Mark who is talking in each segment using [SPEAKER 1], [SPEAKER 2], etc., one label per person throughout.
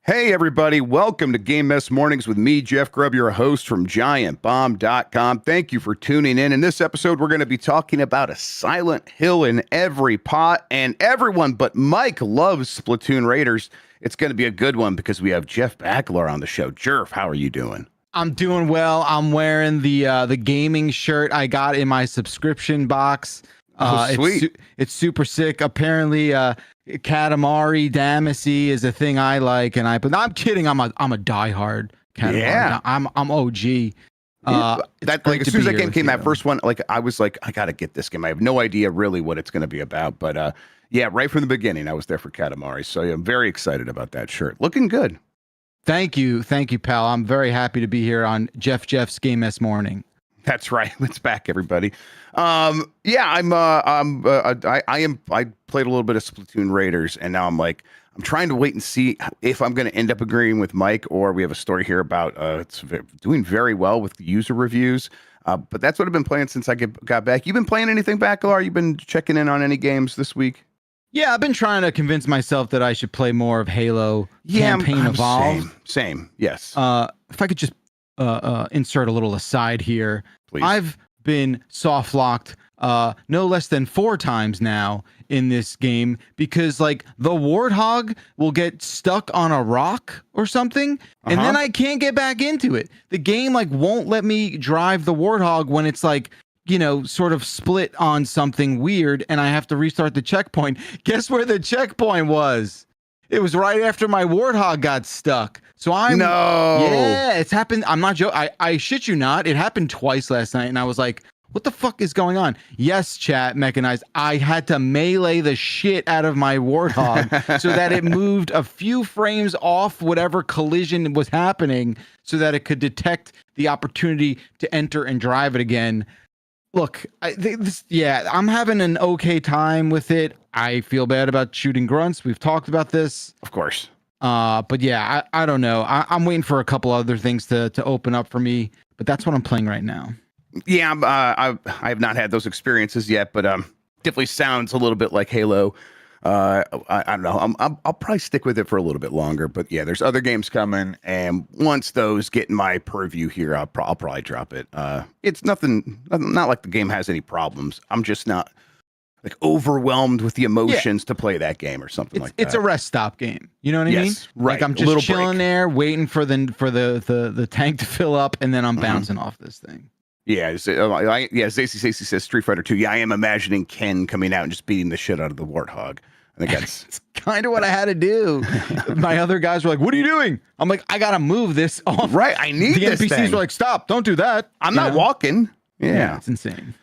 [SPEAKER 1] Hey, everybody. Welcome to Game Mess Mornings with me, Jeff Grubb, your host from giantbomb.com. Thank you for tuning in. In this episode, we're going to be talking about a Silent Hill in every pot, and everyone but Mike loves Splatoon Raiders. It's going to be a good one because we have Jeff Bakalar on the show. Jerf, how are you doing?
[SPEAKER 2] I'm doing well. I'm wearing the gaming shirt I got in my subscription box.
[SPEAKER 1] Sweet.
[SPEAKER 2] It's super sick. Apparently, Katamari Damacy is a thing I like, but I'm kidding. I'm a diehard Katamari.
[SPEAKER 1] Yeah.
[SPEAKER 2] I'm OG.
[SPEAKER 1] That like as soon as that game came, that first one, like I was like, I gotta get this game. I have no idea really what it's going to be about, but yeah, right from the beginning, I was there for Katamari. So yeah, I'm very excited about that shirt. Looking good.
[SPEAKER 2] Thank you, pal. I'm very happy to be here on Jeff's Game S Morning.
[SPEAKER 1] That's right. It's back, everybody. Yeah, I played a little bit of Splatoon Raiders, and now I'm trying to wait and see if I'm going to end up agreeing with Mike, or we have a story here about it's doing very well with user reviews. But that's what I've been playing since I got back. You been playing anything, Bakalar? You been checking in on any games this week?
[SPEAKER 2] Yeah, I've been trying to convince myself that I should play more of Halo Campaign Evolved.
[SPEAKER 1] Same. Yes.
[SPEAKER 2] If I could just insert a little aside here.
[SPEAKER 1] Please.
[SPEAKER 2] I've been soft locked no less than 4 times now in this game because like the Warthog will get stuck on a rock or something, and then I can't get back into it. The game like won't let me drive the Warthog when it's like, you know, sort of split on something weird, and I have to restart the checkpoint. Guess where the checkpoint was? It was right after my Warthog got stuck. So yeah, it's happened. I'm not joking. I shit you not. It happened twice last night, and I was like, what the fuck is going on? Yes, chat, mechanized. I had to melee the shit out of my Warthog so that it moved a few frames off whatever collision was happening so that it could detect the opportunity to enter and drive it again. Look, I'm having an okay time with it. I feel bad about shooting grunts. We've talked about this.
[SPEAKER 1] Of course.
[SPEAKER 2] But yeah, I don't know. I'm waiting for a couple other things to open up for me, but that's what I'm playing right now.
[SPEAKER 1] Yeah, I have not had those experiences yet, but definitely sounds a little bit like Halo. I don't know. I'll probably stick with it for a little bit longer, but yeah, there's other games coming, and once those get in my purview here, I'll probably drop it. It's not like the game has any problems. I'm just not like overwhelmed with the emotions to play that game or something like that.
[SPEAKER 2] It's a rest stop game. You know what I mean?
[SPEAKER 1] Right.
[SPEAKER 2] Like I'm just chilling there, waiting for the tank to fill up, and then I'm bouncing off this thing.
[SPEAKER 1] Yeah, Stacey says Street Fighter 2. Yeah, I am imagining Ken coming out and just beating the shit out of the Warthog. I think that's
[SPEAKER 2] kind of what I had to do. My other guys were like, "What are you doing?" I'm like, "I gotta move this off."
[SPEAKER 1] Right, I need
[SPEAKER 2] the
[SPEAKER 1] this
[SPEAKER 2] NPCs
[SPEAKER 1] thing.
[SPEAKER 2] were like, "Stop! Don't do that."
[SPEAKER 1] I'm not walking. Yeah,
[SPEAKER 2] it's insane.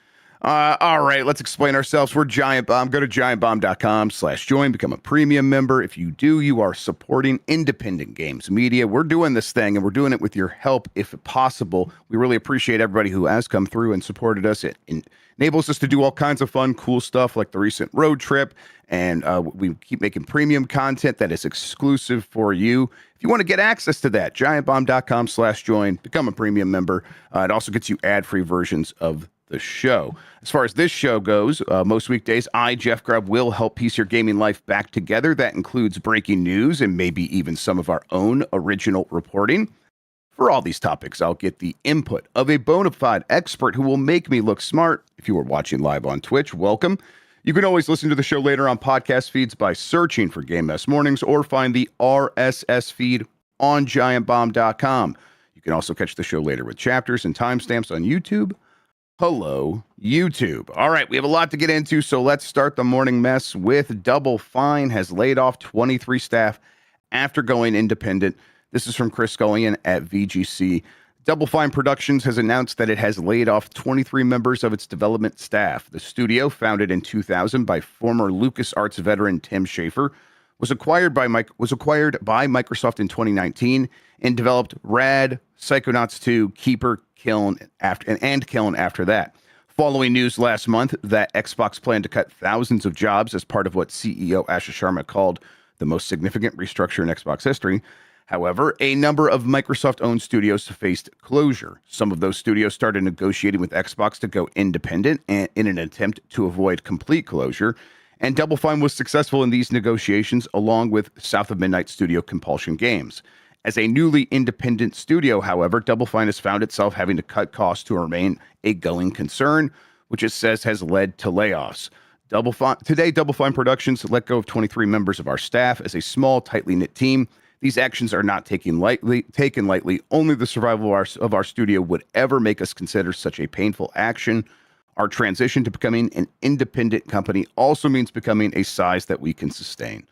[SPEAKER 1] All right, let's explain ourselves. We're Giant Bomb. Go to giantbomb.com/join. Become a premium member. If you do, you are supporting independent games media. We're doing this thing, and we're doing it with your help, if possible. We really appreciate everybody who has come through and supported us. It enables us to do all kinds of fun, cool stuff like the recent road trip, and we keep making premium content that is exclusive for you. If you want to get access to that, giantbomb.com/join. Become a premium member. It also gets you ad-free versions of the show. As far as this show goes, most weekdays, I, Jeff Grubb, will help piece your gaming life back together. That includes breaking news and maybe even some of our own original reporting. For all these topics, I'll get the input of a bona fide expert who will make me look smart. If you are watching live on Twitch, welcome. You can always listen to the show later on podcast feeds by searching for Game Mess Mornings or find the RSS feed on giantbomb.com. You can also catch the show later with chapters and timestamps on YouTube. Hello, YouTube. All right, we have a lot to get into, so let's start the morning mess with Double Fine has laid off 23 staff after going independent. This is from Chris Scullion at VGC. Double Fine Productions has announced that it has laid off 23 members of its development staff. The studio, founded in 2000 by former LucasArts veteran Tim Schafer, was acquired by Microsoft in 2019 and developed Rad, Psychonauts 2, Keeper, Kiln after that. Following news last month that Xbox planned to cut thousands of jobs as part of what CEO Asha Sharma called the most significant restructure in Xbox history. However, a number of Microsoft-owned studios faced closure. Some of those studios started negotiating with Xbox to go independent in an attempt to avoid complete closure. And Double Fine was successful in these negotiations along with South of Midnight studio Compulsion Games. As a newly independent studio, however, Double Fine has found itself having to cut costs to remain a going concern, which it says has led to layoffs. Today, Double Fine Productions let go of 23 members of our staff as a small, tightly knit team. These actions are not taken lightly. Only the survival of our studio would ever make us consider such a painful action. Our transition to becoming an independent company also means becoming a size that we can sustain.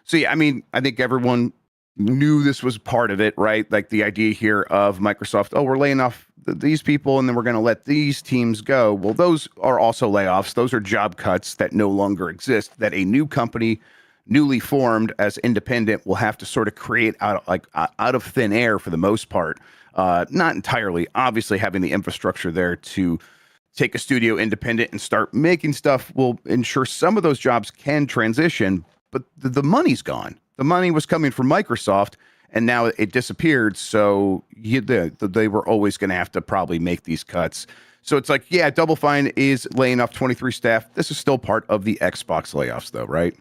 [SPEAKER 1] So yeah, I mean, I think everyone knew this was part of it, right? Like the idea here of Microsoft, oh, we're laying off these people and then we're going to let these teams go. Well, those are also layoffs. Those are job cuts that no longer exist, that a new company, newly formed as independent, will have to sort of create out of thin air for the most part. Not entirely, obviously having the infrastructure there to take a studio independent and start making stuff will ensure some of those jobs can transition, but the money's gone. The money was coming from Microsoft, and now it disappeared. So they were always going to have to probably make these cuts. So it's like, yeah, Double Fine is laying off 23 staff. This is still part of the Xbox layoffs, though, right?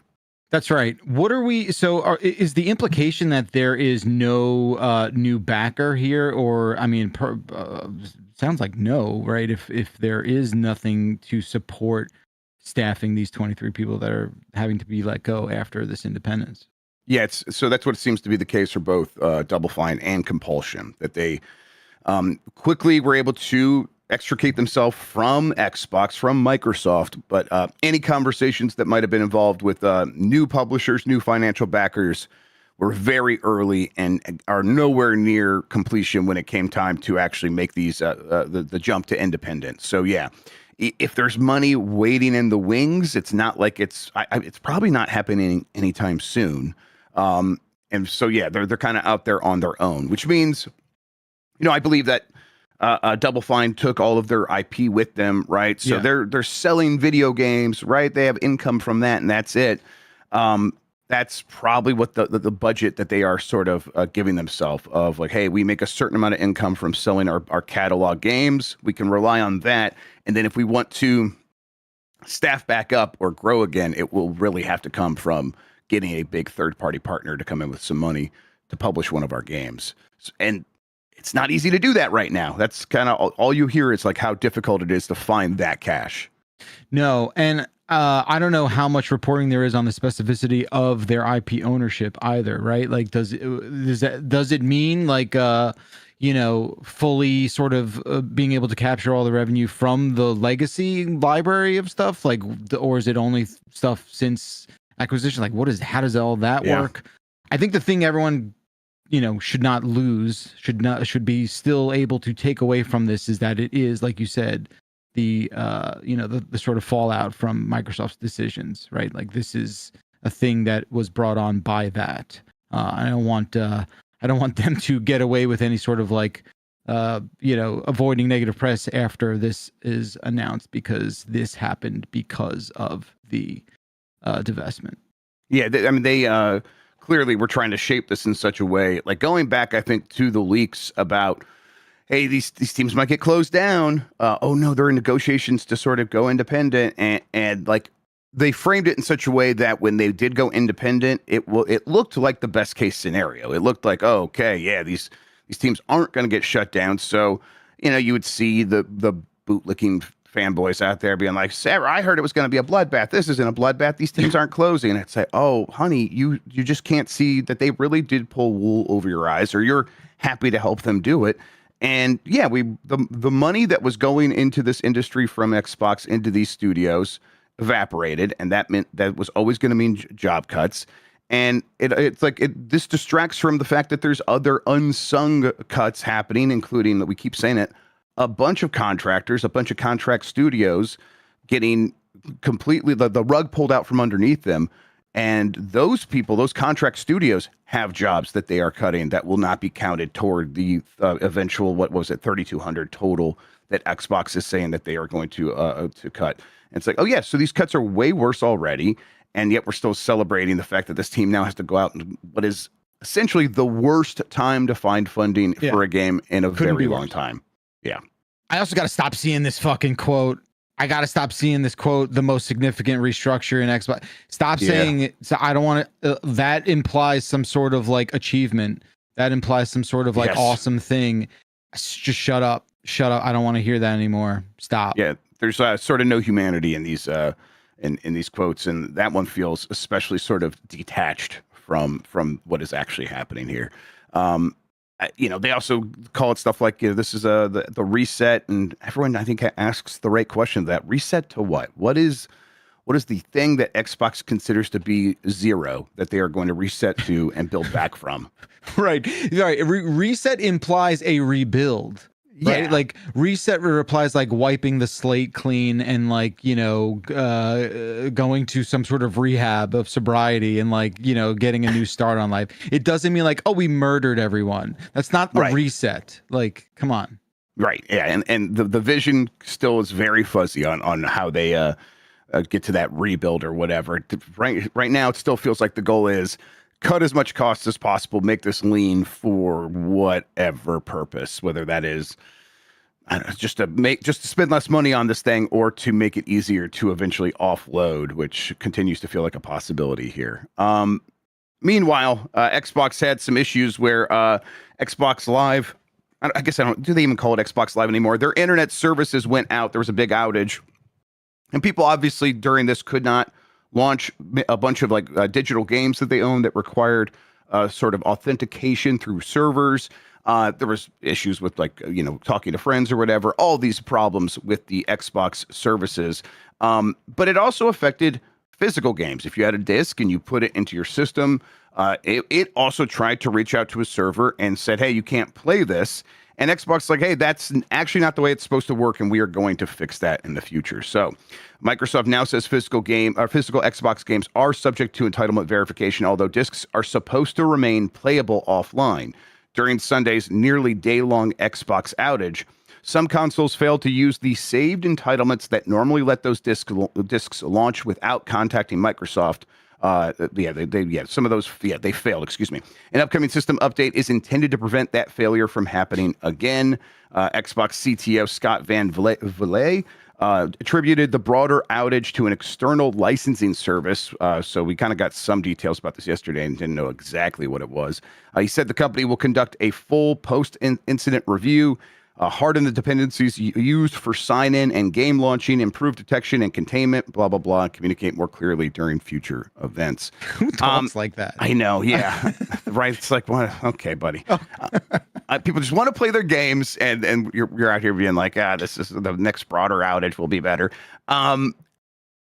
[SPEAKER 2] That's right. What are we? So is the implication that there is no new backer here, or I mean, sounds like no, right? If there is nothing to support staffing these 23 people that are having to be let go after this independence.
[SPEAKER 1] Yeah, so that's what it seems to be the case for both Double Fine and Compulsion, that they quickly were able to extricate themselves from Xbox, from Microsoft, but any conversations that might have been involved with new publishers, new financial backers were very early and are nowhere near completion when it came time to actually make these the jump to independence. So yeah, if there's money waiting in the wings, it's not like it's probably not happening anytime soon. And so yeah, they're kind of out there on their own, which means, I believe that Double Fine took all of their IP with them, right? So they're selling video games, right? They have income from that, and that's it. That's probably what the budget that they are sort of giving themselves of like, hey, we make a certain amount of income from selling our catalog games. We can rely on that. And then if we want to staff back up or grow again, it will really have to come from getting a big third-party partner to come in with some money to publish one of our games. And it's not easy to do that right now. That's kind of all you hear is like how difficult it is to find that cash.
[SPEAKER 2] No, and I don't know how much reporting there is on the specificity of their IP ownership either, right? Like, does it mean like fully sort of being able to capture all the revenue from the legacy library of stuff, like, or is it only stuff since acquisition? Like, how does all that work? I think the thing everyone should not lose, should be still able to take away from this is that it is, like you said, the sort of fallout from Microsoft's decisions, right? Like, this is a thing that was brought on by that. I don't want them to get away with any sort of like, avoiding negative press after this is announced, because this happened because of the divestment.
[SPEAKER 1] Yeah, they clearly were trying to shape this in such a way, like going back, I think, to the leaks about, hey, these teams might get closed down. Oh no, they're in negotiations to sort of go independent, and like they framed it in such a way that when they did go independent, it looked like the best case scenario. It looked like, oh, okay, yeah, these teams aren't going to get shut down. So you would see the bootlicking fanboys out there being like, Sarah, I heard it was going to be a bloodbath. This isn't a bloodbath. These teams aren't closing. And I'd say, oh, honey, you just can't see that they really did pull wool over your eyes, or you're happy to help them do it. And yeah, the money that was going into this industry from Xbox into these studios evaporated, and that meant that was always going to mean job cuts. And this distracts from the fact that there's other unsung cuts happening, including, that we keep saying it, a bunch of contractors, a bunch of contract studios getting completely the rug pulled out from underneath them. And those people, those contract studios, have jobs that they are cutting that will not be counted toward the eventual, 3,200 total that Xbox is saying that they are going to cut. And it's like, oh yeah, so these cuts are way worse already, and yet we're still celebrating the fact that this team now has to go out in what is essentially the worst time to find funding for a game in a very long time. Yeah.
[SPEAKER 2] I also got to stop seeing this fucking quote. I got to stop seeing this quote, the most significant restructure in Xbox. Stop saying it. So I don't want to, that implies some sort of like achievement. That implies some sort of like awesome thing. Just shut up. Shut up. I don't want to hear that anymore. Stop.
[SPEAKER 1] Yeah. There's sort of no humanity in these, in these quotes. And that one feels especially sort of detached from what is actually happening here. They also call it stuff like, this is the reset, and everyone I think asks the right question. That reset to what? What is the thing that Xbox considers to be zero that they are going to reset to and build back from?
[SPEAKER 2] Right. Reset implies a rebuild. Right?
[SPEAKER 1] Yeah.
[SPEAKER 2] Like reset replies like wiping the slate clean and like, going to some sort of rehab of sobriety and like, getting a new start on life. It doesn't mean like, oh, we murdered everyone. That's not a reset. Like, come on.
[SPEAKER 1] Right. Yeah. And the vision still is very fuzzy on how they get to that rebuild or whatever. Right now, it still feels like the goal is cut as much cost as possible, make this lean for whatever purpose, whether that is just to spend less money on this thing or to make it easier to eventually offload, which continues to feel like a possibility here. Meanwhile, Xbox had some issues where Xbox Live, do they even call it Xbox Live anymore? Their internet services went out. There was a big outage, and people obviously during this could not launch a bunch of like digital games that they own that required sort of authentication through servers. There was issues with like, talking to friends or whatever, all these problems with the Xbox services. But it also affected physical games. If you had a disc and you put it into your system, it also tried to reach out to a server and said, hey, you can't play this. And Xbox like, hey, that's actually not the way it's supposed to work, and we are going to fix that in the future. So Microsoft now says physical Xbox games are subject to entitlement verification, although discs are supposed to remain playable offline. During Sunday's nearly day-long Xbox outage, some consoles failed to use the saved entitlements that normally let those discs launch without contacting Microsoft. Some of those, they failed, excuse me. An upcoming system update is intended to prevent that failure from happening again. Xbox CTO Scott Van Vliet attributed the broader outage to an external licensing service. So we kind of got some details about this yesterday and didn't know exactly what it was. He said the company will conduct a full post-incident review, harden the dependencies used for sign-in and game launching, improve detection and containment, blah, blah, blah, communicate more clearly during future events.
[SPEAKER 2] Who talks like that?
[SPEAKER 1] I know, yeah. Right? It's like, what? Okay, buddy. People just want to play their games, and you're out here being like, this is the next broader outage will be better.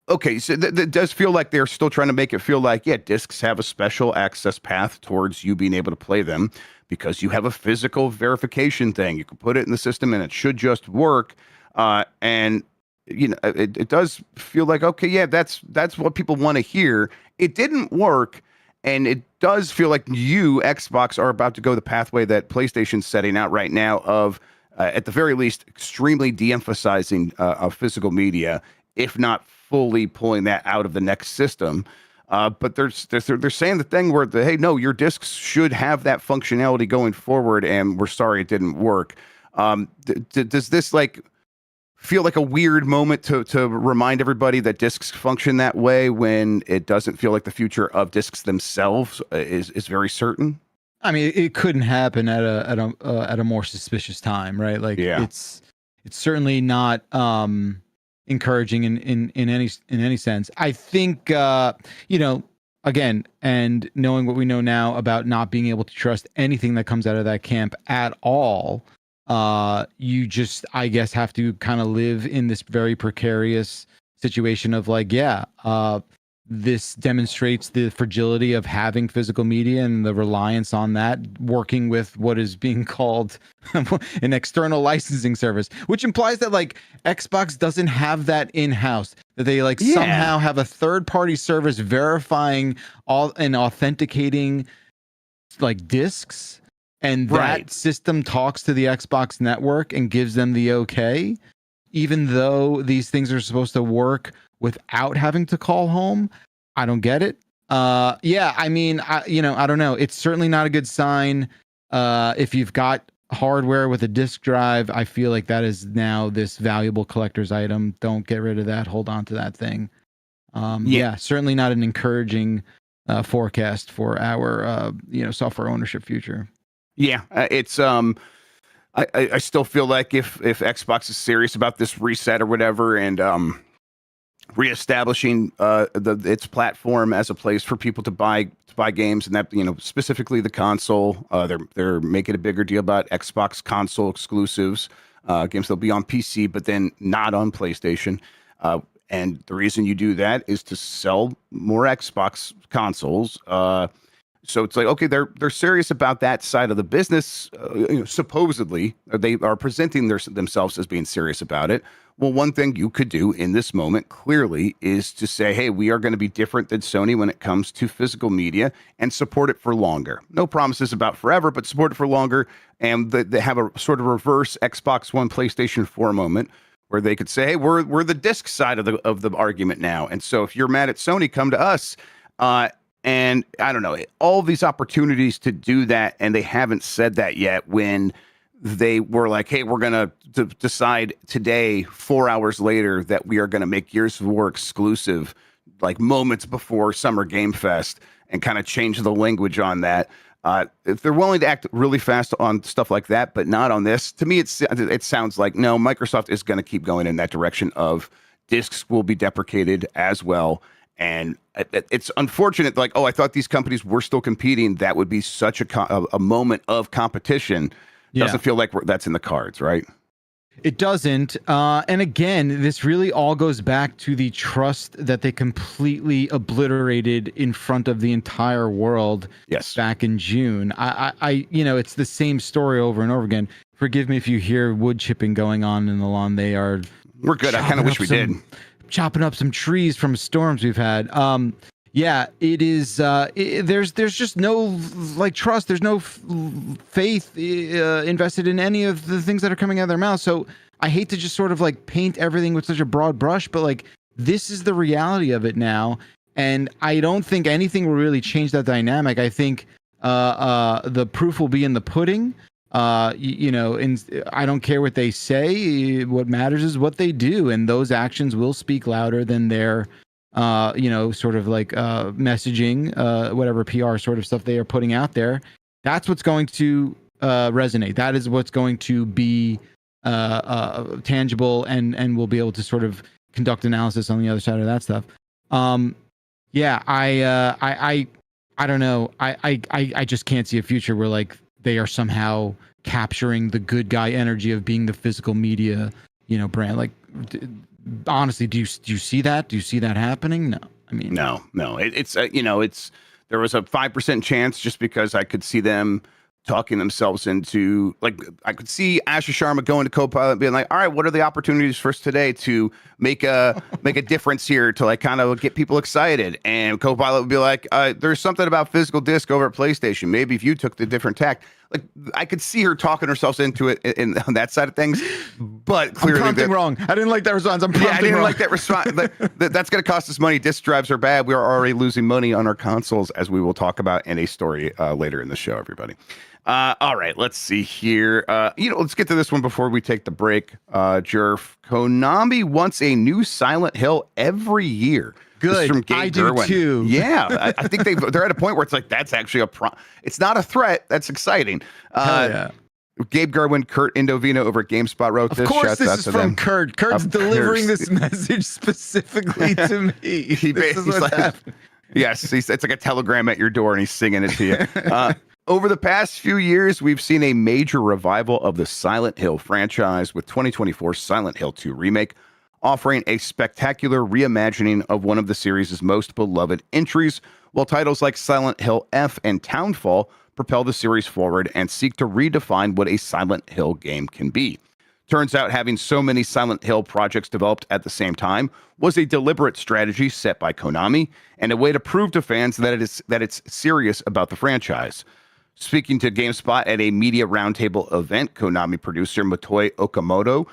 [SPEAKER 1] Okay, so that does feel like they're still trying to make it feel like, discs have a special access path towards you being able to play them because you have a physical verification thing. You can put it in the system and it should just work. And it does feel like, okay, that's what people want to hear. It didn't work. And it does feel like you, Xbox, are about to go the pathway that PlayStation's setting out right now of, at the very least, extremely de-emphasizing of physical media, if not fully pulling that out of the next system. But they're saying the thing where, hey, no, your discs should have that functionality going forward, and we're sorry it didn't work. Does this feel like a weird moment to remind everybody that discs function that way when it doesn't feel like the future of discs themselves is very certain?
[SPEAKER 2] I mean, it couldn't happen at a more suspicious time, right? Like, it's certainly not encouraging in any sense. I think again, and knowing what we know now about not being able to trust anything that comes out of that camp at all, you just, I guess, have to kind of live in this very precarious situation of this demonstrates the fragility of having physical media and the reliance on that working with what is being called an external licensing service, which implies that Xbox doesn't have that in-house, that they somehow have a third-party service verifying all and authenticating discs. And that system talks to the Xbox network and gives them the okay, even though these things are supposed to work without having to call home. I don't get it. I mean, I don't know. It's certainly not a good sign if you've got hardware with a disk drive. I feel like that is now this valuable collector's item. Don't get rid of that. Hold on to that thing. Yeah, certainly not an encouraging forecast for our software ownership future.
[SPEAKER 1] Yeah, it's I still feel like if Xbox is serious about this reset or whatever, and reestablishing its platform as a place for people to buy games, and that, you know, specifically the console, they're making a bigger deal about Xbox console exclusives, games that'll be on PC but then not on PlayStation. And the reason you do that is to sell more Xbox consoles. So it's like, okay, they're serious about that side of the business. Supposedly, they are presenting themselves as being serious about it. Well, one thing you could do in this moment, clearly, is to say, hey, we are going to be different than Sony when it comes to physical media, and support it for longer. No promises about forever, but support it for longer. And they have a sort of reverse Xbox One, PlayStation 4 moment, where they could say, hey, we're the disc side of the argument now. And so if you're mad at Sony, come to us. And I don't know, all these opportunities to do that, and they haven't said that yet, when they were like, hey, we're going to decide today, 4 hours later, that we are going to make Gears of War exclusive, like moments before Summer Game Fest, and kind of change the language on that. If they're willing to act really fast on stuff like that, but not on this, to me, it sounds like, no, Microsoft is going to keep going in that direction of discs will be deprecated as well. And it's unfortunate, like, oh, I thought these companies were still competing. That would be such a moment of competition. Doesn't feel like that's in the cards, right?
[SPEAKER 2] It doesn't. And again, this really all goes back to the trust that they completely obliterated in front of the entire world.
[SPEAKER 1] Yes.
[SPEAKER 2] Back in June. It's the same story over and over again. Forgive me if you hear wood chipping going on in the lawn.
[SPEAKER 1] We're good. I kind of wish we did.
[SPEAKER 2] Chopping up some trees from storms we've had. It is. There's just no trust. There's no faith invested in any of the things that are coming out of their mouth. So I hate to just sort of paint everything with such a broad brush, but this is the reality of it now. And I don't think anything will really change that dynamic. I think the proof will be in the pudding. I don't care what they say. What matters is what they do, and those actions will speak louder than their, messaging, whatever PR sort of stuff they are putting out there. That's what's going to resonate. That is what's going to be tangible, and we'll be able to sort of conduct analysis on the other side of that stuff. I don't know. I just can't see a future where they are somehow capturing the good guy energy of being the physical media, brand. Honestly, do you see that? Do you see that happening? No. I mean,
[SPEAKER 1] no. It's there was a 5% chance, just because I could see them talking themselves into, I could see Asher Sharma going to Copilot and being like, all right, what are the opportunities for us today to make a difference here, to kind of get people excited? And Copilot would be like, there's something about physical disc over at PlayStation. Maybe if you took the different tack. I could see her talking herself into it on that side of things, but clearly
[SPEAKER 2] I'm prompting wrong. I didn't like that response.
[SPEAKER 1] I didn't like that response. That's going to cost us money. Disc drives are bad. We are already losing money on our consoles, as we will talk about in a story later in the show, everybody. All right, let's see here. Let's get to this one before we take the break. Jerf, Konami wants a new Silent Hill every year.
[SPEAKER 2] Good. From Gabe Gerwin. Do too.
[SPEAKER 1] Yeah, I think they're at a point where it's that's actually it's not a threat. That's exciting.
[SPEAKER 2] Yeah.
[SPEAKER 1] Gabe Gerwin, Kurt Indovino over at GameSpot wrote this.
[SPEAKER 2] Of course, this is from Kurt. Kurt's delivering this message specifically to me. This is what's happening.
[SPEAKER 1] Yes, it's like a telegram at your door, and he's singing it to you. Over the past few years, we've seen a major revival of the Silent Hill franchise, with 2024's Silent Hill 2 Remake offering a spectacular reimagining of one of the series' most beloved entries, while titles like Silent Hill F and Townfall propel the series forward and seek to redefine what a Silent Hill game can be. Turns out having so many Silent Hill projects developed at the same time was a deliberate strategy set by Konami, and a way to prove to fans that it's serious about the franchise. Speaking to GameSpot at a media roundtable event, Konami producer Motoi Okamoto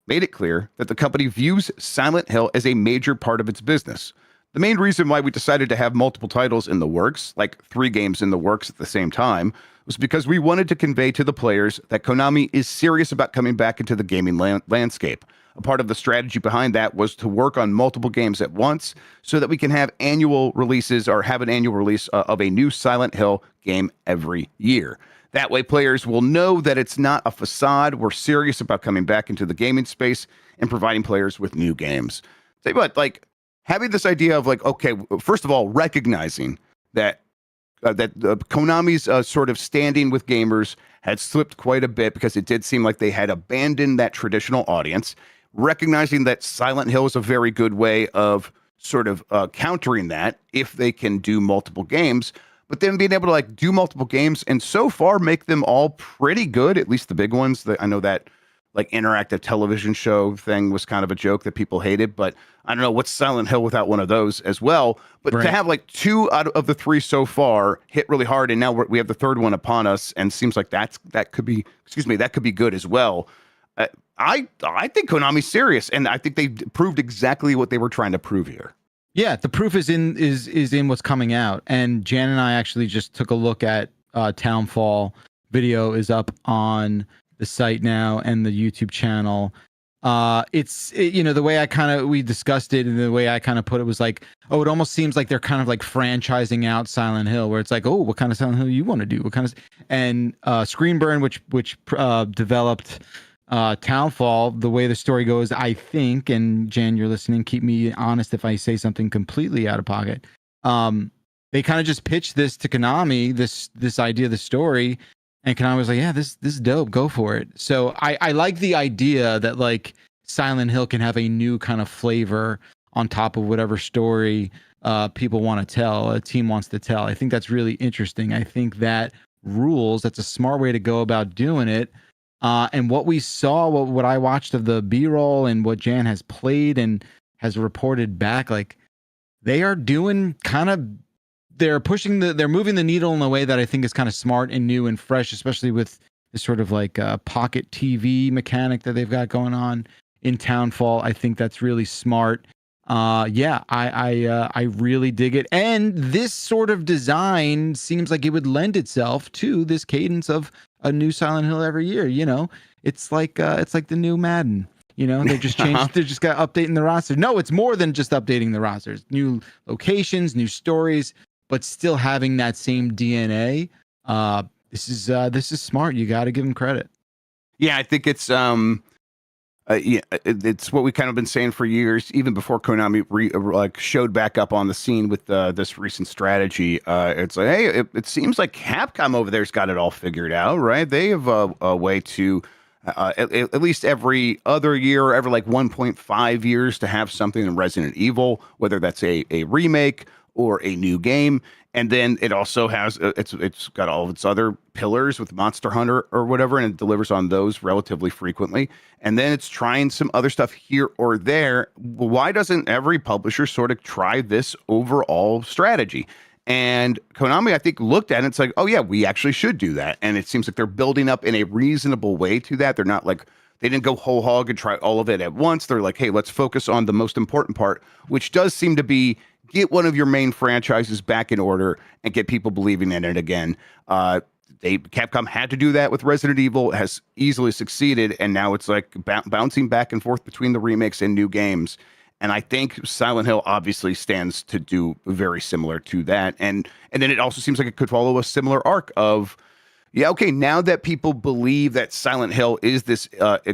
[SPEAKER 1] made it clear that the company views Silent Hill as a major part of its business. The main reason why we decided to have multiple titles in the works, like 3 games in the works at the same time, was because we wanted to convey to the players that Konami is serious about coming back into the gaming landscape. A part of the strategy behind that was to work on multiple games at once so that we can have annual releases or have an annual release of a new Silent Hill game every year. That way, players will know that it's not a facade. We're serious about coming back into the gaming space and providing players with new games. Tell you what, like, having this idea of like, okay, first of all, recognizing that Konami's sort of standing with gamers had slipped quite a bit because it did seem like they had abandoned that traditional audience. Recognizing that Silent Hill is a very good way of sort of countering that if they can do multiple games, but then being able to like do multiple games and so far make them all pretty good, at least the big ones. I know that like interactive television show thing was kind of a joke that people hated, but I don't know what's Silent Hill without one of those as well. But to have like 2 out of the 3 so far hit really hard, and now we have the 3rd one upon us, and seems like that could be good as well. I think Konami's serious, and I think they proved exactly what they were trying to prove here.
[SPEAKER 2] Yeah, the proof is in what's coming out, and Jan and I actually just took a look at Townfall. Video is up on the site now and the YouTube channel. The way we discussed it, and the way I kind of put it was like, oh, it almost seems like they're kind of like franchising out Silent Hill, where it's like, oh, what kind of Silent Hill you want to do? What kind of, and Screenburn, which developed Townfall, the way the story goes, I think, and Jan, you're listening, keep me honest if I say something completely out of pocket. They kind of just pitched this to Konami, this idea, the story, and Konami was like, yeah, this is dope, go for it. So I like the idea that like Silent Hill can have a new kind of flavor on top of whatever story people want to tell, a team wants to tell. I think that's really interesting. I think that rules. That's a smart way to go about doing it. And what we saw, what I watched of the B-roll and what Jan has played and has reported back, like they are doing they're moving the needle in a way that I think is kind of smart and new and fresh, especially with this sort of like pocket TV mechanic that they've got going on in Townfall. I think that's really smart. I really dig it. And this sort of design seems like it would lend itself to this cadence of a new Silent Hill every year. You know, it's like the new Madden. You know, they just changed. They're just got updating the roster. No, it's more than just updating the rosters. New locations, new stories, but still having that same DNA. This is smart. You got to give them credit.
[SPEAKER 1] Yeah, I think it's it's what we've kind of been saying for years, even before Konami showed back up on the scene with this recent strategy. It's like, hey, it seems like Capcom over there's got it all figured out, right? They have a way to at least every other year, every like 1.5 years, to have something in Resident Evil, whether that's a remake or a new game. And then it also has it's got all of its other pillars with Monster Hunter or whatever, and it delivers on those relatively frequently. And then it's trying some other stuff here or there. Why doesn't every publisher sort of try this overall strategy? And Konami, I think, looked at it and it's like, oh yeah, we actually should do that. And it seems like they're building up in a reasonable way to that. They're not like, they didn't go whole hog and try all of it at once. They're like, hey, let's focus on the most important part, which does seem to be get one of your main franchises back in order and get people believing in it again. Capcom had to do that with Resident Evil, has easily succeeded, and now it's like bouncing back and forth between the remakes and new games. And I think Silent Hill obviously stands to do very similar to that. And then it also seems like it could follow a similar arc of, yeah, okay, now that people believe that Silent Hill is this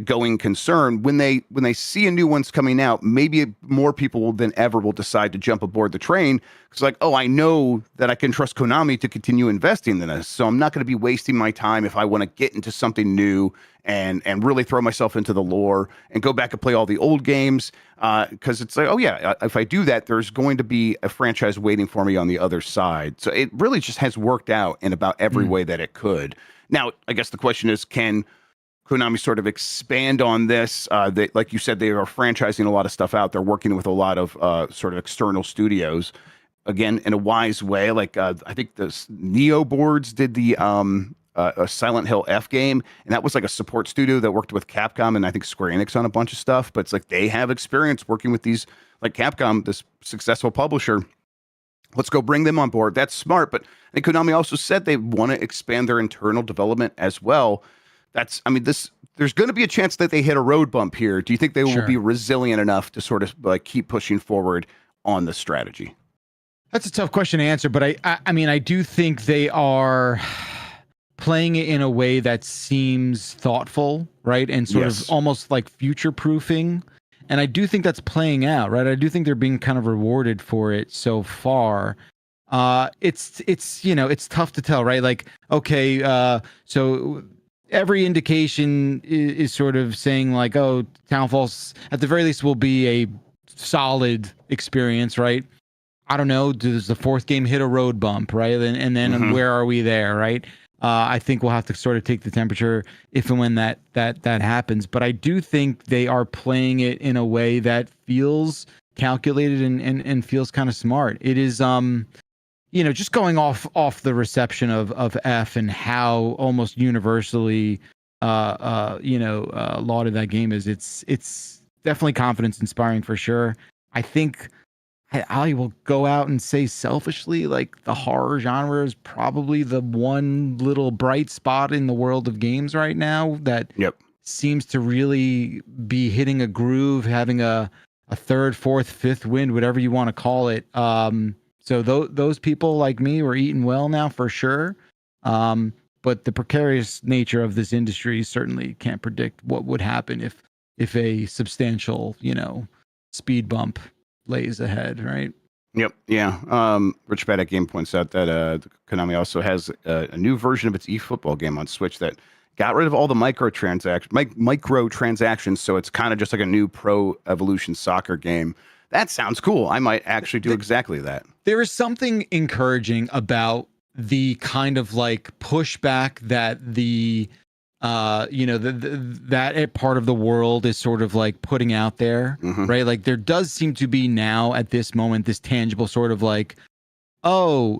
[SPEAKER 1] going concern, when they see a new one's coming out, maybe more people than ever will decide to jump aboard the train. It's like, oh, I know that I can trust Konami to continue investing in this, so I'm not going to be wasting my time if I want to get into something new and really throw myself into the lore and go back and play all the old games. Because it's like, oh yeah, if I do that, there's going to be a franchise waiting for me on the other side. So it really just has worked out in about every way that it could. Now, I guess the question is, can Konami sort of expand on this? Like you said, they are franchising a lot of stuff out. They're working with a lot of sort of external studios, again, in a wise way. Like I think the Neo boards did the a Silent Hill F game, and that was like a support studio that worked with Capcom and I think Square Enix on a bunch of stuff. But it's like they have experience working with these, like Capcom, this successful publisher. Let's go bring them on board. That's smart. But I think Konami also said they want to expand their internal development as well. There's going to be a chance that they hit a road bump here. Do you think they will be resilient enough to sort of like keep pushing forward on the strategy?
[SPEAKER 2] That's a tough question to answer, but I do think they are playing it in a way that seems thoughtful, right? And sort of almost like future proofing. And I do think that's playing out, right? I do think they're being kind of rewarded for it so far. It's tough to tell, right? Like, okay, so every indication is sort of saying like, oh, Townfall at the very least will be a solid experience, right? I don't know. Does the fourth game hit a road bump, right? And then where are we there, right? I think we'll have to sort of take the temperature if and when that happens. But I do think they are playing it in a way that feels calculated and feels kind of smart. It is, just going off the reception of F and how almost universally, lauded that game is. It's definitely confidence inspiring for sure. I think I will go out and say selfishly, like the horror genre is probably the one little bright spot in the world of games right now that seems to really be hitting a groove, having a third, fourth, fifth wind, whatever you want to call it. So those people like me were eating well now for sure. But the precarious nature of this industry certainly can't predict what would happen if a substantial, speed bump lays ahead, right?
[SPEAKER 1] Yep. Yeah. Rich Paddock Game points out that Konami also has a new version of its eFootball game on Switch that got rid of all the microtransactions, so it's kind of just like a new Pro Evolution Soccer game. That sounds cool. I might actually do exactly that.
[SPEAKER 2] There is something encouraging about the kind of like pushback that the that part of the world is sort of like putting out there, right? Like there does seem to be now at this moment this tangible sort of like, the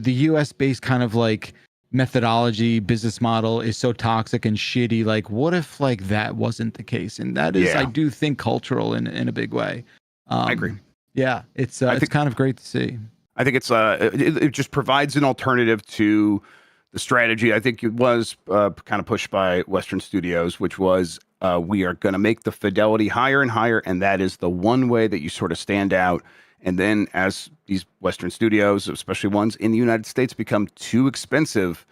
[SPEAKER 2] US based kind of like methodology business model is so toxic and shitty. Like what if like that wasn't the case? And that is, I do think, cultural in a big way.
[SPEAKER 1] I agree.
[SPEAKER 2] Yeah, it's kind of great to see.
[SPEAKER 1] I think it's it just provides an alternative to the strategy. I think it was kind of pushed by Western studios, which was we are going to make the fidelity higher and higher, and that is the one way that you sort of stand out. And then as these Western studios, especially ones in the United States, become too expensive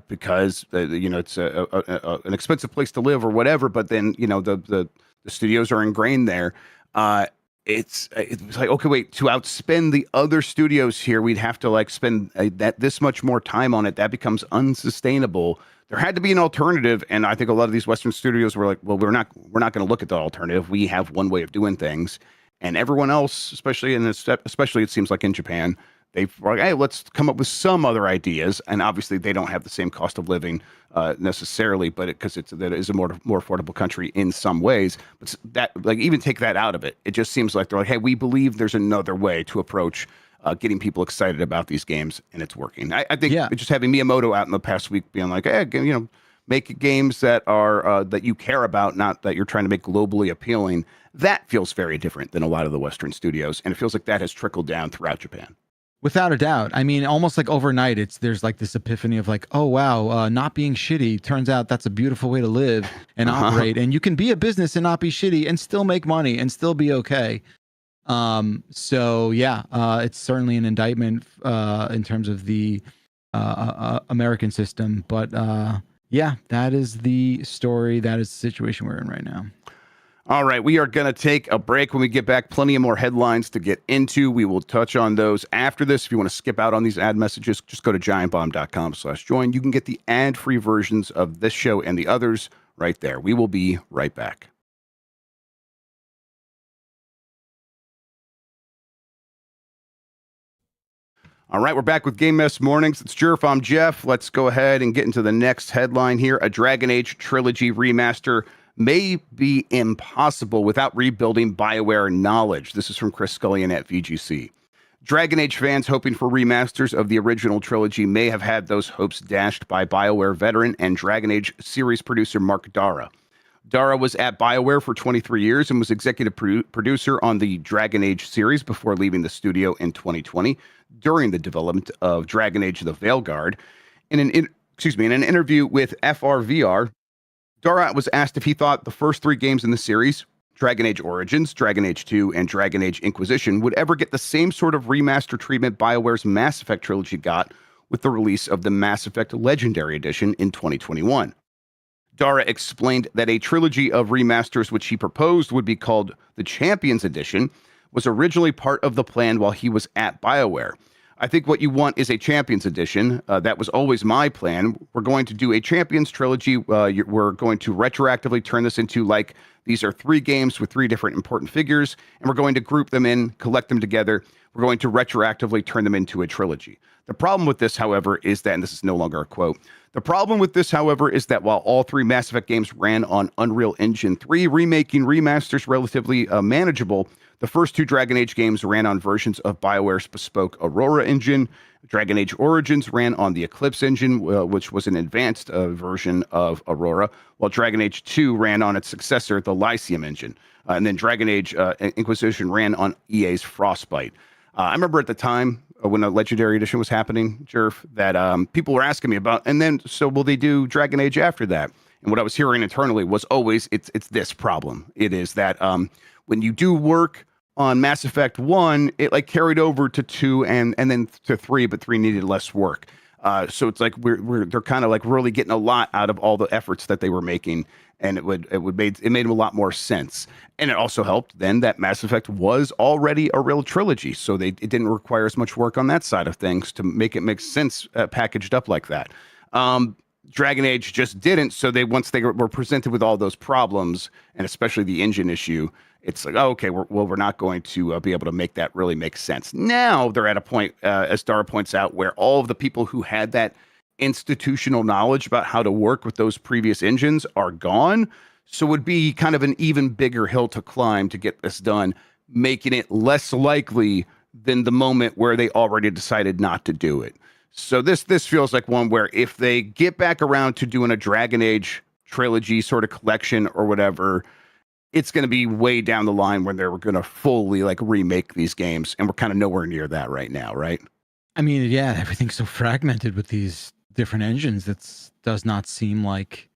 [SPEAKER 1] because it's an expensive place to live or whatever, but then the studios are ingrained there. It's like, okay, wait, to outspend the other studios here, we'd have to like spend this much more time on it. That becomes unsustainable. There had to be an alternative, and I think a lot of these Western studios were like, well, we're not going to look at the alternative. We have one way of doing things, and everyone else, especially it seems like in Japan, they've like, hey, let's come up with some other ideas. And obviously, they don't have the same cost of living necessarily, but because it is a more affordable country in some ways. But that, like, even take that out of it, it just seems like they're like, hey, we believe there's another way to approach getting people excited about these games, and it's working. I think just having Miyamoto out in the past week being like, hey, make games that are that you care about, not that you're trying to make globally appealing. That feels very different than a lot of the Western studios, and it feels like that has trickled down throughout Japan.
[SPEAKER 2] Without a doubt. I mean, almost like overnight, there's like this epiphany of like, oh, wow, not being shitty. Turns out that's a beautiful way to live and operate. And you can be a business and not be shitty and still make money and still be okay. It's certainly an indictment in terms of the American system. But that is the story. That is the situation we're in right now.
[SPEAKER 1] All right, we are going to take a break. When we get back, plenty of more headlines to get into. We will touch on those after this. If you want to skip out on these ad messages, just go to giantbomb.com/join. You can get the ad-free versions of this show and the others right there. We will be right back. All right, we're back with Game Mess Mornings. It's Jerf. I'm Jeff. Let's go ahead and get into the next headline here. A Dragon Age trilogy remaster may be impossible without rebuilding BioWare knowledge. This is from Chris Scullion at VGC. Dragon Age fans hoping for remasters of the original trilogy may have had those hopes dashed by BioWare veteran and Dragon Age series producer Mark Dara. Dara was at BioWare for 23 years and was executive producer on the Dragon Age series before leaving the studio in 2020 during the development of Dragon Age: The Veilguard. In an interview with FRVR, Dara was asked if he thought the first 3 games in the series, Dragon Age Origins, Dragon Age 2, and Dragon Age Inquisition, would ever get the same sort of remaster treatment BioWare's Mass Effect trilogy got with the release of the Mass Effect Legendary Edition in 2021. Dara explained that a trilogy of remasters which he proposed would be called the Champions Edition was originally part of the plan while he was at BioWare. I think what you want is a Champions Edition. That was always my plan. We're going to do a Champions trilogy. We're going to retroactively turn this into like, these are 3 games with 3 different important figures, and we're going to group them in, collect them together. We're going to retroactively turn them into a trilogy. The problem with this, however, is that, and this is no longer a quote, the problem with this, however, is that while all 3 Mass Effect games ran on Unreal Engine 3, remaking remasters relatively manageable, the first 2 Dragon Age games ran on versions of BioWare's bespoke Aurora engine. Dragon Age Origins ran on the Eclipse engine, which was an advanced version of Aurora, while Dragon Age 2 ran on its successor, the Lyceum engine. And then Dragon Age Inquisition ran on EA's Frostbite. I remember at the time when the Legendary Edition was happening, Jerf, that people were asking me about, and then, so will they do Dragon Age after that? And what I was hearing internally was always, it's this problem. It is that when you do work on Mass Effect 1, it like carried over to 2 and then to 3, but 3 needed less work. So it's like they're kind of like really getting a lot out of all the efforts that they were making, and it made them a lot more sense. And it also helped then that Mass Effect was already a real trilogy, so it didn't require as much work on that side of things to make it make sense packaged up like that. Dragon Age just didn't. So once they were presented with all those problems, and especially the engine issue, it's like, oh, okay, we're not going to be able to make that really make sense. Now they're at a point, as Dara points out, where all of the people who had that institutional knowledge about how to work with those previous engines are gone. So it would be kind of an even bigger hill to climb to get this done, making it less likely than the moment where they already decided not to do it. So this feels like one where if they get back around to doing a Dragon Age trilogy sort of collection or whatever, it's going to be way down the line when they're going to fully like remake these games. And we're kind of nowhere near that right now, right? I
[SPEAKER 2] mean, yeah, everything's so fragmented with these different engines. It does not seem like,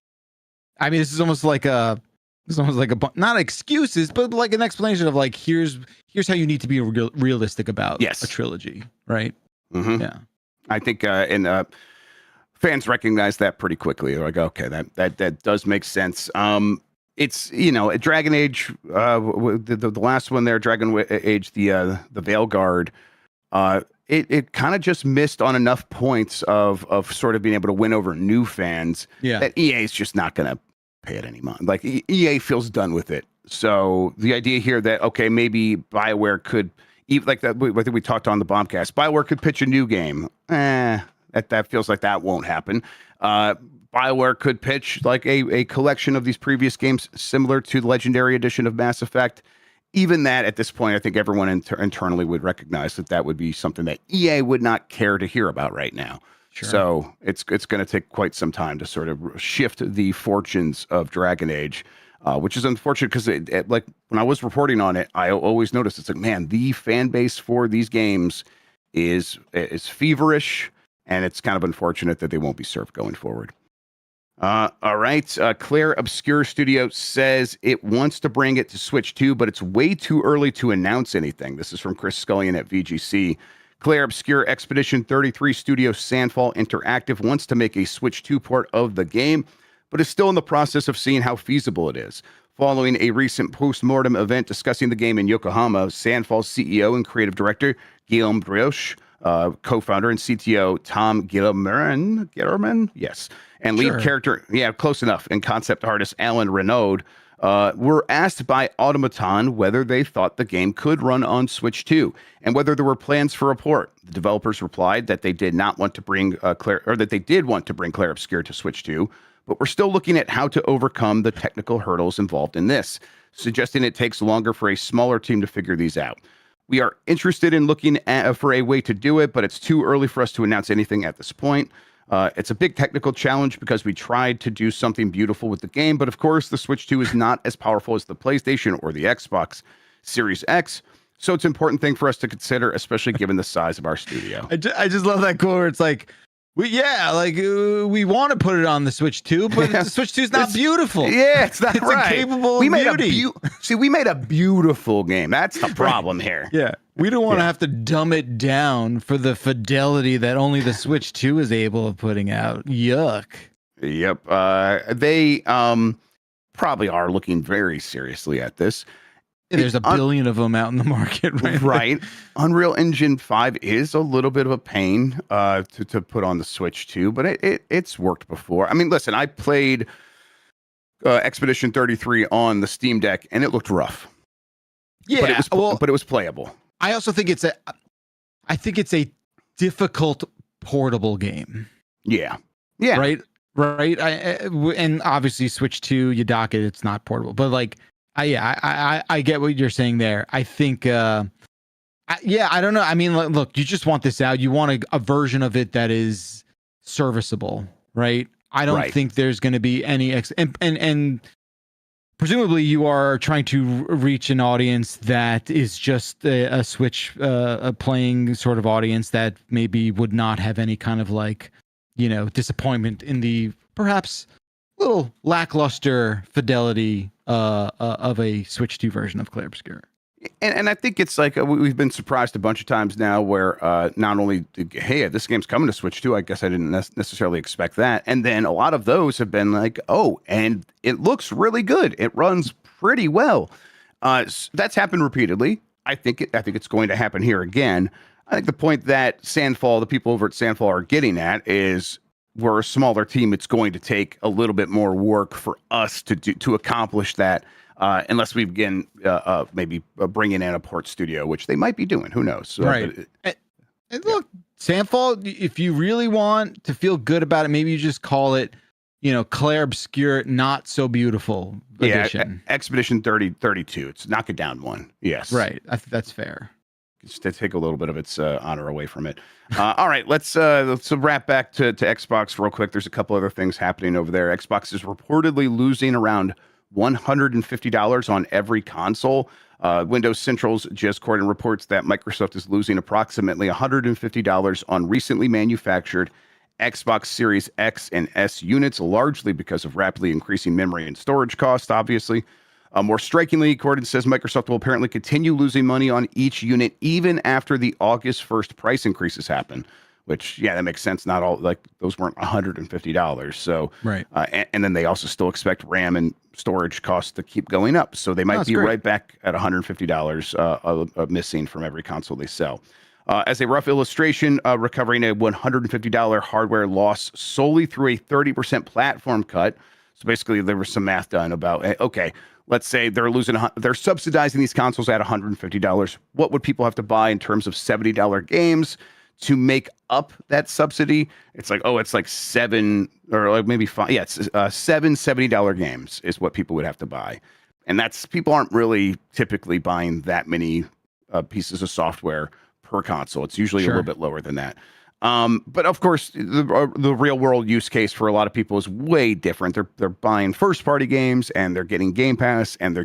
[SPEAKER 2] I mean, this is almost like not excuses, but like an explanation of like, here's how you need to be realistic about a trilogy, right?
[SPEAKER 1] Mm-hmm.
[SPEAKER 2] Yeah.
[SPEAKER 1] I think, fans recognize that pretty quickly. They're like, okay, that does make sense. It's, Dragon Age, the last one there, Dragon Age, the Veilguard, it kind of just missed on enough points of sort of being able to win over new fans that EA is just not going to pay it any mind. Like EA feels done with it. So the idea here that, okay, maybe BioWare could, like that, I think we talked on the Bombcast, BioWare could pitch a new game. That feels like that won't happen. BioWare could pitch like a collection of these previous games similar to the Legendary Edition of Mass Effect. Even that, at this point, I think everyone internally would recognize that would be something that EA would not care to hear about right now. Sure. So it's going to take quite some time to sort of shift the fortunes of Dragon Age, which is unfortunate because like when I was reporting on it, I always noticed it's like, man, the fan base for these games is feverish, and it's kind of unfortunate that they won't be served going forward. All right. Clair Obscur Studio says it wants to bring it to Switch 2, but it's way too early to announce anything. This is from Chris Scullion at VGC. Clair Obscur Expedition 33 Studio Sandfall Interactive wants to make a Switch 2 port of the game, but is still in the process of seeing how feasible it is. Following a recent post-mortem event discussing the game in Yokohama, Sandfall's CEO and creative director, Guillaume Brioche, co-founder and CTO Tom Gillerman, yes, and lead character, close enough, and concept artist Alan Renaud were asked by Automaton whether they thought the game could run on Switch 2 and whether there were plans for a port. The developers replied that they did not want to bring they did want to bring Clair Obscur to Switch 2, but we're still looking at how to overcome the technical hurdles involved in this, suggesting it takes longer for a smaller team to figure these out. We are interested in looking for a way to do it, but it's too early for us to announce anything at this point. It's a big technical challenge because we tried to do something beautiful with the game, but of course, the Switch 2 is not as powerful as the PlayStation or the Xbox Series X. So it's an important thing for us to consider, especially given the size of our studio.
[SPEAKER 2] I just love that quote where it's like, we want to put it on the Switch 2, but the Switch 2 is not beautiful.
[SPEAKER 1] Yeah, it's not
[SPEAKER 2] it's
[SPEAKER 1] right.
[SPEAKER 2] incapable
[SPEAKER 1] we
[SPEAKER 2] of
[SPEAKER 1] made
[SPEAKER 2] beauty.
[SPEAKER 1] we made a beautiful game. That's the problem here.
[SPEAKER 2] Yeah. We don't want to have to dumb it down for the fidelity that only the Switch 2 is able of putting out. Yuck.
[SPEAKER 1] Yep. They probably are looking very seriously at this.
[SPEAKER 2] There's a billion of them out in the market
[SPEAKER 1] right. Unreal Engine 5 is a little bit of a pain to put on the Switch 2, but it's worked before. I mean, listen, I played Expedition 33 on the Steam Deck, and it looked rough.
[SPEAKER 2] Yeah,
[SPEAKER 1] but it was playable.
[SPEAKER 2] I also think it's a difficult portable game.
[SPEAKER 1] Yeah.
[SPEAKER 2] Right. And obviously, Switch 2, you dock it, it's not portable, but like. I get what you're saying there. I think, I don't know. I mean, look, you just want this out. You want a version of it that is serviceable, right? I don't think there's going to be any and presumably you are trying to reach an audience that is just a Switch playing sort of audience that maybe would not have any kind of like, disappointment in the perhaps little lackluster fidelity of a Switch 2 version of Clair Obscur.
[SPEAKER 1] And I think it's like we've been surprised a bunch of times now where not only, hey, this game's coming to Switch 2, I guess I didn't necessarily expect that. And then a lot of those have been like, oh, and it looks really good. It runs pretty well. That's happened repeatedly. I think it's going to happen here again. I think the point that the people over at Sandfall are getting at is we're a smaller team. It's going to take a little bit more work for us to accomplish that, unless we begin maybe bringing in a port studio, which they might be doing. Who knows?
[SPEAKER 2] Right. And look, Sandfall, if you really want to feel good about it, maybe you just call it, Clair Obscur, not so beautiful edition.
[SPEAKER 1] Yeah, Expedition 32. It's knock it down one. Yes.
[SPEAKER 2] Right. That's fair.
[SPEAKER 1] Just to take a little bit of its honor away from it. All right, let's wrap back to Xbox real quick. There's a couple other things happening over there. Xbox is reportedly losing around $150 on every console. Windows Central's Jez Corden reports that Microsoft is losing approximately $150 on recently manufactured Xbox Series X and S units, largely because of rapidly increasing memory and storage costs, obviously. More strikingly, Corden says Microsoft will apparently continue losing money on each unit even after the August 1st price increases happen, which, that makes sense. Not all, like, those weren't $150. So,
[SPEAKER 2] right.
[SPEAKER 1] And then they also still expect RAM and storage costs to keep going up. So they might be right back at $150 missing from every console they sell. As a rough illustration, recovering a $150 hardware loss solely through a 30% platform cut. So basically, there was some math done about, okay, let's say they're subsidizing these consoles at $150. What would people have to buy in terms of $70 games to make up that subsidy? It's like, it's like seven or like maybe five. Yeah, it's seven $70 games is what people would have to buy. And people aren't really typically buying that many pieces of software per console. It's usually a little bit lower than that. But of course, the real world use case for a lot of people is way different. They're buying first party games and they're getting Game Pass and they're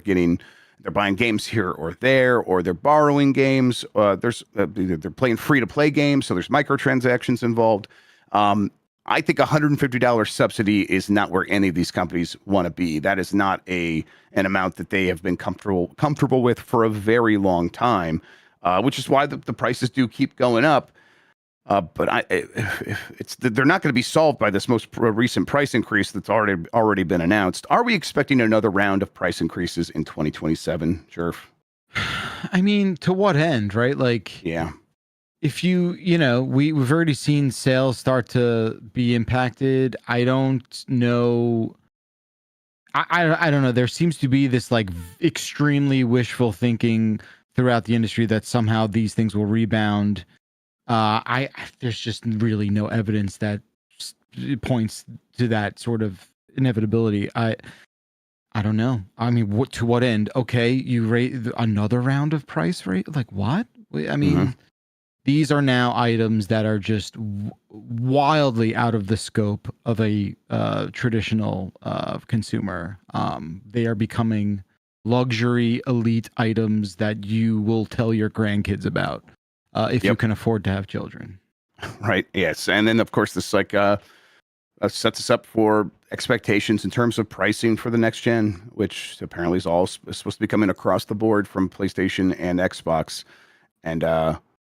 [SPEAKER 1] buying games here or there, or they're borrowing games. They're playing free to play games, so there's microtransactions involved. I think $150 subsidy is not where any of these companies want to be. That is not an amount that they have been comfortable with for a very long time, which is why the prices do keep going up. But they're not going to be solved by this most recent price increase that's already been announced. Are we expecting another round of price increases in 2027, Jerf?
[SPEAKER 2] I mean, to what end, right? Like,
[SPEAKER 1] yeah,
[SPEAKER 2] if we've already seen sales start to be impacted. I don't know. I don't know. There seems to be this like extremely wishful thinking throughout the industry that somehow these things will rebound. There's just really no evidence that points to that sort of inevitability. I don't know. I mean, to what end? Okay, you rate another round of price rate? Like what? I mean, these are now items that are just wildly out of the scope of a traditional consumer. They are becoming luxury elite items that you will tell your grandkids about if you can afford to have children.
[SPEAKER 1] Right. Yes. And then, of course, this sets us up for expectations in terms of pricing for the next gen, which apparently is supposed to be coming across the board from PlayStation and Xbox. And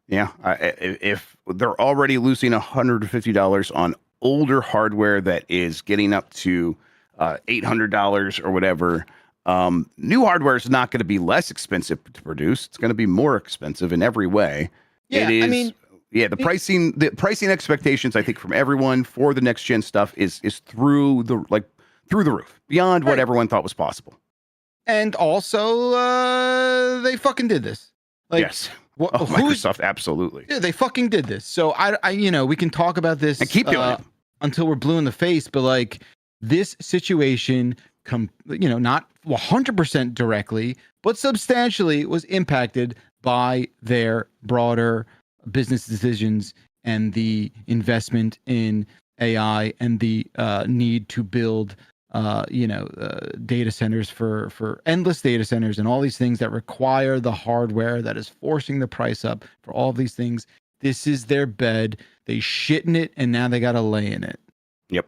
[SPEAKER 1] if they're already losing $150 on older hardware that is getting up to $800 or whatever, new hardware is not going to be less expensive to produce. It's going to be more expensive in every way.
[SPEAKER 2] Yeah,
[SPEAKER 1] it is.
[SPEAKER 2] I mean,
[SPEAKER 1] the pricing expectations, I think, from everyone for the next gen stuff is through the roof, beyond what everyone thought was possible.
[SPEAKER 2] And also, they fucking did this.
[SPEAKER 1] Yes. Microsoft, absolutely.
[SPEAKER 2] Yeah, they fucking did this. So I we can talk about this
[SPEAKER 1] and keep doing it
[SPEAKER 2] until we're blue in the face. But like this situation, not 100% directly, but substantially was impacted by their broader business decisions and the investment in AI and the need to build data centers for endless data centers and all these things that require the hardware that is forcing the price up for all of these things. This is their bed. They shit in it, and now they got to lay in it.
[SPEAKER 1] Yep.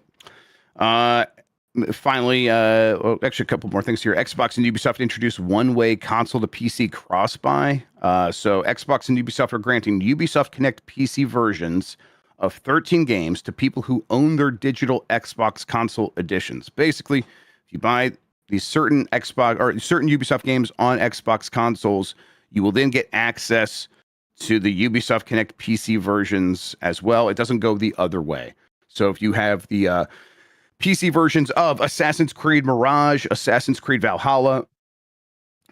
[SPEAKER 1] Finally, actually a couple more things here. Xbox and Ubisoft introduced one-way console to PC cross-buy. So Xbox and Ubisoft are granting Ubisoft Connect PC versions of 13 games to people who own their digital Xbox console editions. Basically, if you buy these certain Xbox or certain Ubisoft games on Xbox consoles, you will then get access to the Ubisoft Connect PC versions as well. It doesn't go the other way. So if you have the PC versions of Assassin's Creed Mirage, Assassin's Creed Valhalla,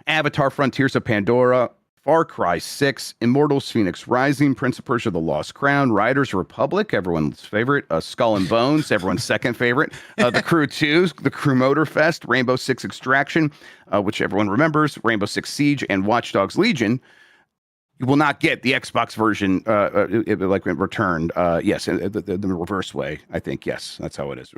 [SPEAKER 1] Avatar Frontiers of Pandora, Far Cry 6, Immortals Phoenix Rising, Prince of Persia The Lost Crown, Riders Republic, everyone's favorite, Skull and Bones, everyone's second favorite, The Crew 2, The Crew Motorfest, Rainbow Six Extraction, which everyone remembers, Rainbow Six Siege, and Watch Dogs Legion. You will not get the Xbox version returned. Yes, the reverse way, I think. Yes, that's how it is.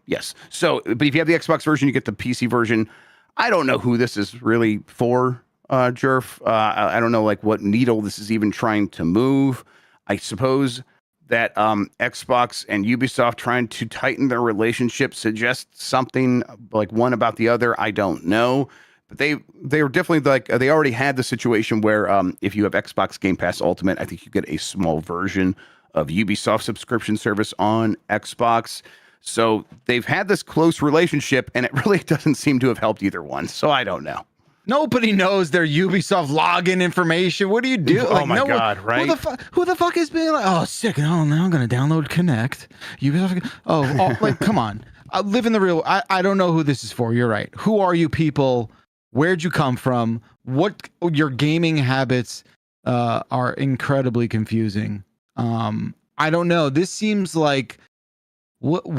[SPEAKER 1] Yes. So, but if you have the Xbox version, you get the PC version. I don't know who this is really for, Jerf. I don't know what needle this is even trying to move. I suppose that Xbox and Ubisoft trying to tighten their relationship suggests something like one about the other. I don't know. But they are definitely they already had the situation where if you have Xbox Game Pass Ultimate, I think you get a small version of Ubisoft subscription service on Xbox. So they've had this close relationship, and it really doesn't seem to have helped either one. So I don't know.
[SPEAKER 2] Nobody knows their Ubisoft login information. What do you do?
[SPEAKER 1] Oh my God, right?
[SPEAKER 2] Who the fuck is being like, oh, sick. Oh, now I'm going to download Connect. Ubisoft. Come on. I live in the real. I don't know who this is for. You're right. Who are you people? Where'd you come from? What your gaming habits are incredibly confusing. I don't know. This seems like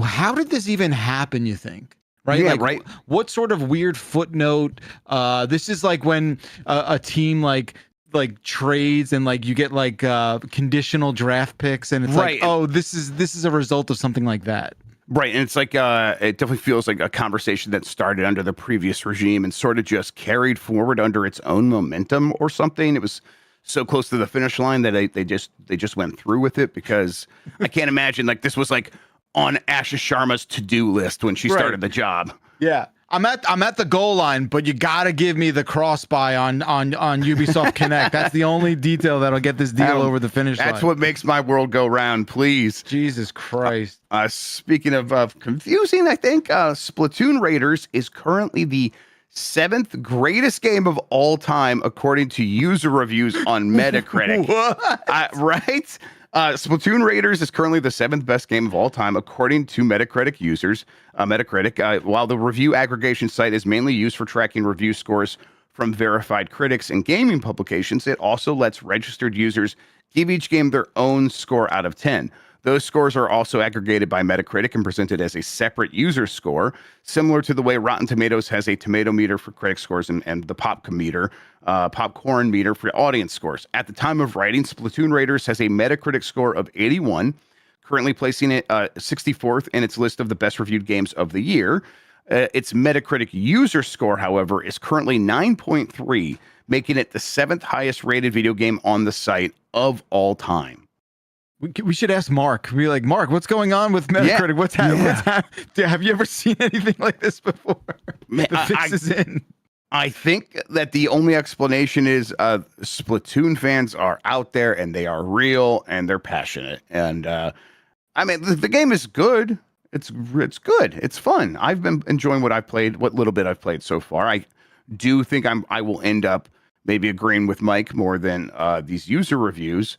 [SPEAKER 2] how did this even happen, you think? Right?
[SPEAKER 1] Yeah, right.
[SPEAKER 2] What sort of weird footnote? This is like when a team like trades and you get conditional draft picks, and it's
[SPEAKER 1] right.
[SPEAKER 2] This is a result of something like that.
[SPEAKER 1] Right. And it's it definitely feels like a conversation that started under the previous regime and sort of just carried forward under its own momentum or something. It was so close to the finish line that they just went through with it, because I can't imagine this was on Asha Sharma's to-do list when she started the job.
[SPEAKER 2] Yeah. I'm at the goal line, but you gotta give me the cross-buy on Ubisoft Connect. That's the only detail that'll get this deal over the finish line.
[SPEAKER 1] That's what makes my world go round, please.
[SPEAKER 2] Jesus Christ.
[SPEAKER 1] Speaking of confusing, I think Splatoon Raiders is currently the 7th greatest game of all time, according to user reviews on Metacritic.
[SPEAKER 2] What?
[SPEAKER 1] Right? Splatoon Raiders is currently the 7th best game of all time, according to Metacritic users. Metacritic, while the review aggregation site is mainly used for tracking review scores from verified critics and gaming publications, it also lets registered users give each game their own score out of 10. Those scores are also aggregated by Metacritic and presented as a separate user score, similar to the way Rotten Tomatoes has a tomato meter for critic scores and the popcorn meter for audience scores. At the time of writing, Splatoon Raiders has a Metacritic score of 81, currently placing it 64th in its list of the best reviewed games of the year. Its Metacritic user score, however, is currently 9.3, making it the 7th highest rated video game on the site of all time.
[SPEAKER 2] We should ask Mark. We're like, Mark, what's going on with Metacritic? What's happening? Have you ever seen anything like this before?
[SPEAKER 1] Man,
[SPEAKER 2] the fix is in.
[SPEAKER 1] I think that the only explanation is Splatoon fans are out there and they are real and they're passionate. And I mean, the game is good. It's good. It's fun. I've been enjoying what little bit I've played so far. I do think I will end up maybe agreeing with Mike more than these user reviews.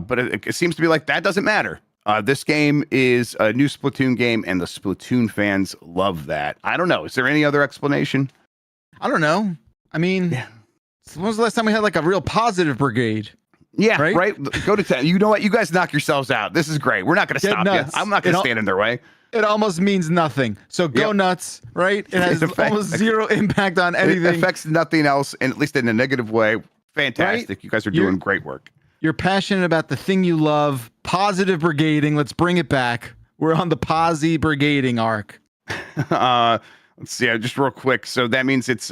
[SPEAKER 1] But it seems to be like that doesn't matter. This game is a new Splatoon game, and the Splatoon fans love that. I don't know. Is there any other explanation?
[SPEAKER 2] I don't know. I mean, when was the last time we had like a real positive brigade?
[SPEAKER 1] Yeah, right? Go to 10. You know what? You guys knock yourselves out. This is great. We're not going to stop you. I'm not going to stand in their way.
[SPEAKER 2] It almost means nothing. So go nuts, right? It has almost zero impact on anything.
[SPEAKER 1] It affects nothing else, and at least in a negative way. Fantastic. Right? You guys are doing great work.
[SPEAKER 2] You're passionate about the thing you love. Positive brigading. Let's bring it back. We're on the posy brigading arc.
[SPEAKER 1] Let's see. Just real quick. So that means it's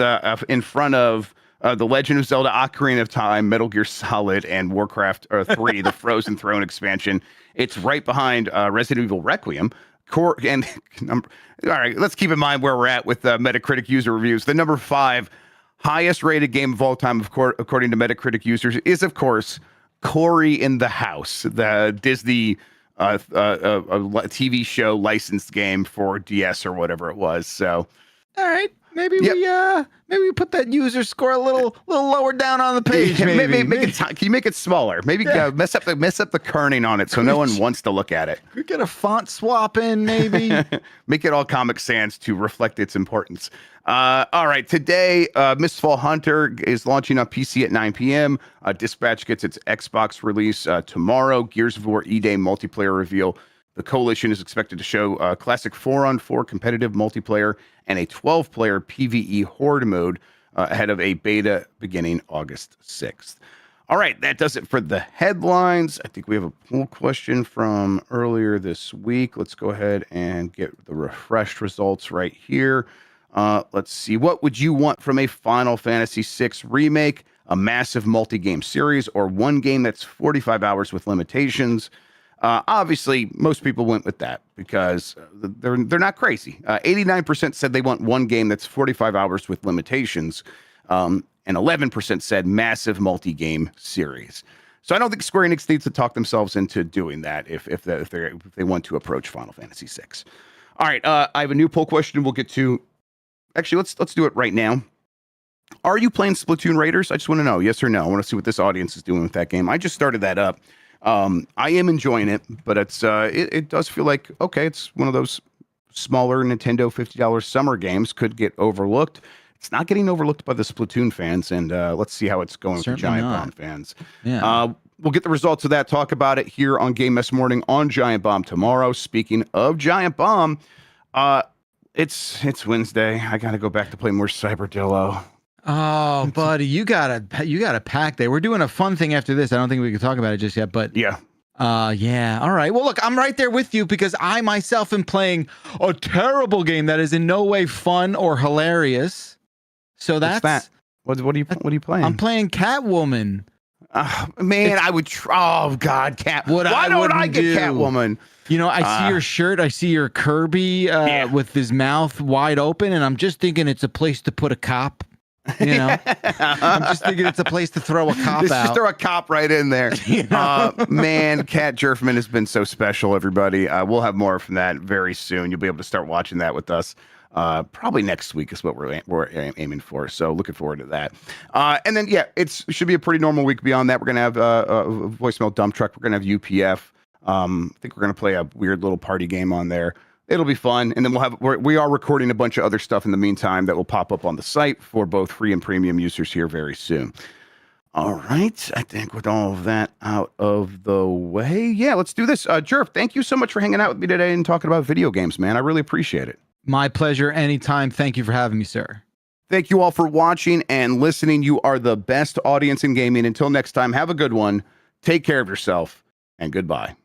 [SPEAKER 1] in front of The Legend of Zelda: Ocarina of Time, Metal Gear Solid, and Warcraft 3, the Frozen Throne expansion. It's right behind Resident Evil Requiem. All right, let's keep in mind where we're at with Metacritic user reviews. The number 5 highest rated game of all time, according to Metacritic users, is, of course, Cory in the House, the Disney TV show licensed game for DS or whatever it was. So,
[SPEAKER 2] all right, maybe we put that user score a little lower down on the page. Maybe
[SPEAKER 1] can you make it smaller? Maybe mess up the kerning on it so no one wants to look at it.
[SPEAKER 2] We get a font swap in, maybe.
[SPEAKER 1] Make it all Comic Sans to reflect its importance. All right, today, Mistfall Hunter is launching on PC at 9 p.m. Dispatch gets its Xbox release tomorrow. Gears of War E-Day multiplayer reveal. The Coalition is expected to show classic 4-on-4 competitive multiplayer and a 12-player PvE Horde mode ahead of a beta beginning August 6th. All right, that does it for the headlines. I think we have a poll question from earlier this week. Let's go ahead and get the refreshed results right here. Let's see. What would you want from a Final Fantasy VI remake, a massive multi-game series, or one game that's 45 hours with limitations? Obviously, most people went with that because they're not crazy. 89% said they want one game that's 45 hours with limitations, and 11% said massive multi-game series. So I don't think Square Enix needs to talk themselves into doing that if they want to approach Final Fantasy VI. All right, I have a new poll question we'll get to. Actually, let's do it right now. Are you playing Splatoon Raiders? I just want to know, yes or no. I want to see what this audience is doing with that game. I just started that up. I am enjoying it, but it does feel like, okay, it's one of those smaller Nintendo $50 summer games, could get overlooked. It's not getting overlooked by the Splatoon fans, and let's see how it's going for Giant Bomb fans.
[SPEAKER 2] Yeah.
[SPEAKER 1] We'll get the results of that, talk about it here on Game Mess Morning on Giant Bomb tomorrow. Speaking of Giant Bomb, it's Wednesday. I got to go back to play more Cyberdillo.
[SPEAKER 2] Oh, buddy, you got a pack there. We're doing a fun thing after this. I don't think we can talk about it just yet, but
[SPEAKER 1] yeah.
[SPEAKER 2] Yeah. All right. Well, look, I'm right there with you because I myself am playing a terrible game that is in no way fun or hilarious. So that's
[SPEAKER 1] that. What are you playing?
[SPEAKER 2] I'm playing Catwoman.
[SPEAKER 1] Man, I would try. Oh God, Why don't I get Catwoman?
[SPEAKER 2] You know, I see your shirt. I see your Kirby with his mouth wide open, and I'm just thinking it's a place to put a cop. You know, I'm just thinking it's a place to throw a cop out.
[SPEAKER 1] Just throw a cop right in there. You know? Man, Kat Jerfman has been so special, everybody. We'll have more from that very soon. You'll be able to start watching that with us. Probably next week is what we're aiming for. So looking forward to that. And then, it should be a pretty normal week beyond that. We're going to have a voicemail dump truck. We're going to have UPF. I think we're going to play a weird little party game on there. It'll be fun. And then we are recording a bunch of other stuff in the meantime that will pop up on the site for both free and premium users here very soon. All right. I think with all of that out of the way, yeah, let's do this. Jerf, thank you so much for hanging out with me today and talking about video games, man. I really appreciate it.
[SPEAKER 2] My pleasure. Anytime. Thank you for having me, sir.
[SPEAKER 1] Thank you all for watching and listening. You are the best audience in gaming. Until next time, have a good one. Take care of yourself, and goodbye.